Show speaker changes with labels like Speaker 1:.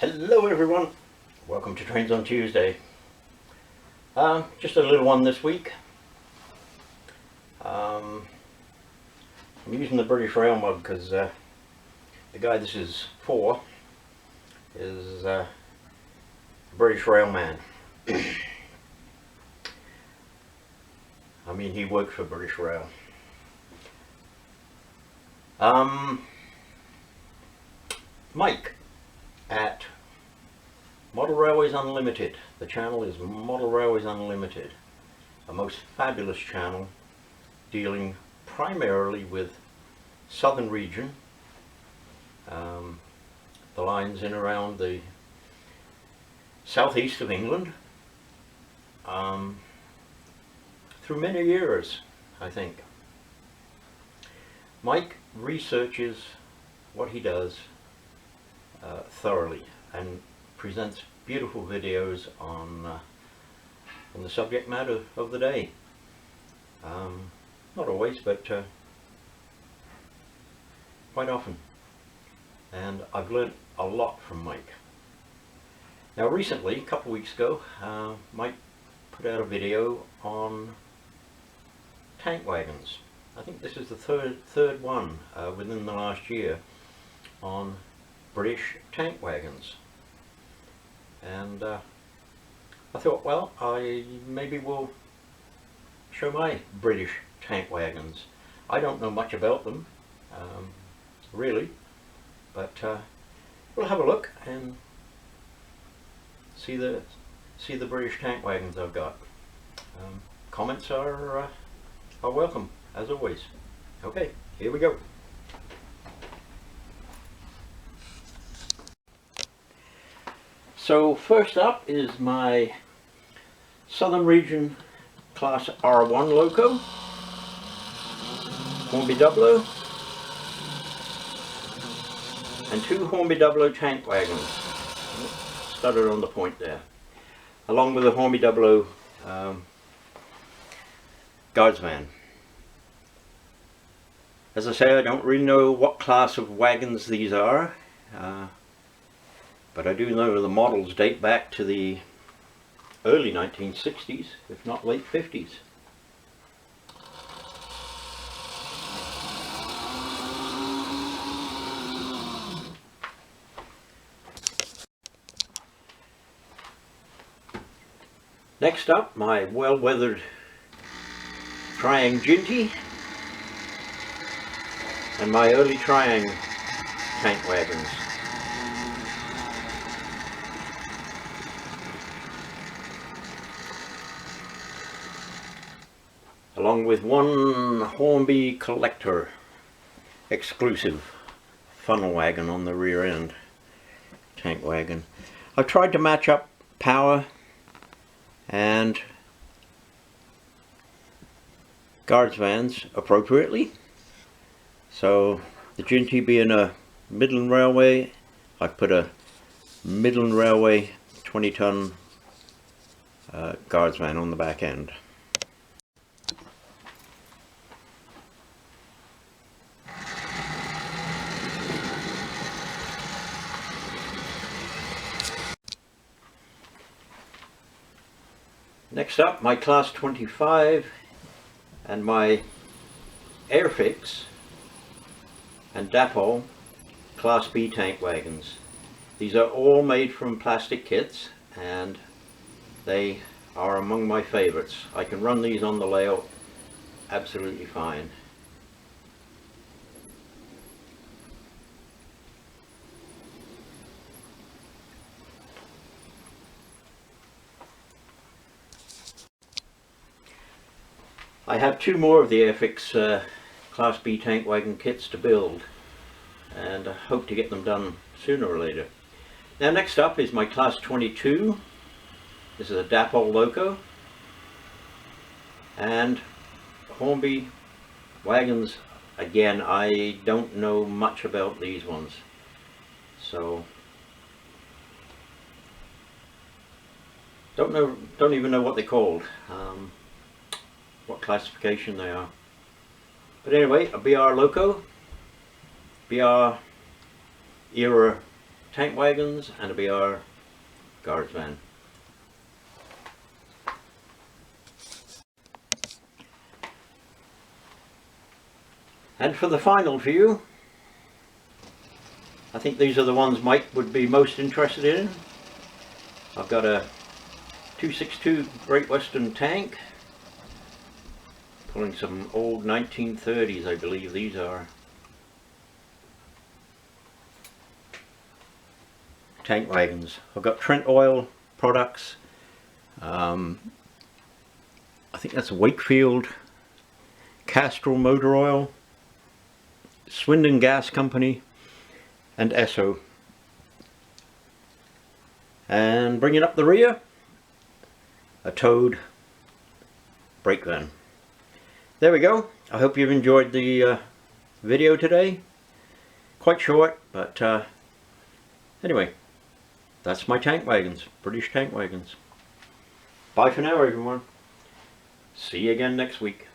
Speaker 1: Hello everyone, welcome to Trains on Tuesday. Just a little one this week. I'm using the British Rail mug because the guy this is for is a British Rail man. I mean, he works for British Rail. Mike at Model Railways Unlimited. The channel is Model Railways Unlimited, a most fabulous channel dealing primarily with southern region, the lines in around the southeast of England, through many years, I think. Mike researches what he does thoroughly and presents beautiful videos on the subject matter of the day. Not always, but quite often. And I've learned a lot from Mike. Now recently, a couple of weeks ago, Mike put out a video on tank wagons. I think this is the third one within the last year on British tank wagons. And I thought, well, I maybe will show my British tank wagons. I don't know much about them, really, but we'll have a look and see the British tank wagons I've got. Comments are welcome, as always. Okay, here we go. So first up is my Southern Region Class R1 Loco, Hornby Double, and two Hornby Double tank wagons. Started on the point there, along with a Hornby Double guards van. As I say, I don't really know what class of wagons these are. But I do know the models date back to the early 1960s, if not late 50s. Next up, my well-weathered Triang Ginty and my early Triang tank wagons. Along with one Hornby Collector exclusive funnel wagon on the rear end tank wagon. I've tried to match up power and guards vans appropriately. So the Ginty being a Midland Railway, I've put a Midland Railway 20-ton guards van on the back end. Next up, my Class 25 and my Airfix and Dapo Class B tank wagons. These are all made from plastic kits and they are among my favorites. I can run these on the layout absolutely fine. I have two more of the Airfix Class B tank wagon kits to build, and I hope to get them done sooner or later. Now next up is my Class 22. This is a Dapo Loco, and Hornby wagons. Again, I don't know much about these ones, so don't even know what they're called. What classification they are. But anyway, a BR Loco, BR era tank wagons, and it'll be our guards van. And for the final view, I think these are the ones Mike would be most interested in. I've got a 262 Great Western tank, pulling some old 1930s, I believe these are. Tank wagons. I've got Trent Oil products. I think that's Wakefield Castrol Motor Oil, Swindon Gas Company, and Esso. And bringing up the rear, a towed brake van. There we go. I hope you've enjoyed the video today. Quite short, but anyway, that's my tank wagons, British tank wagons. Bye for now, everyone. See you again next week.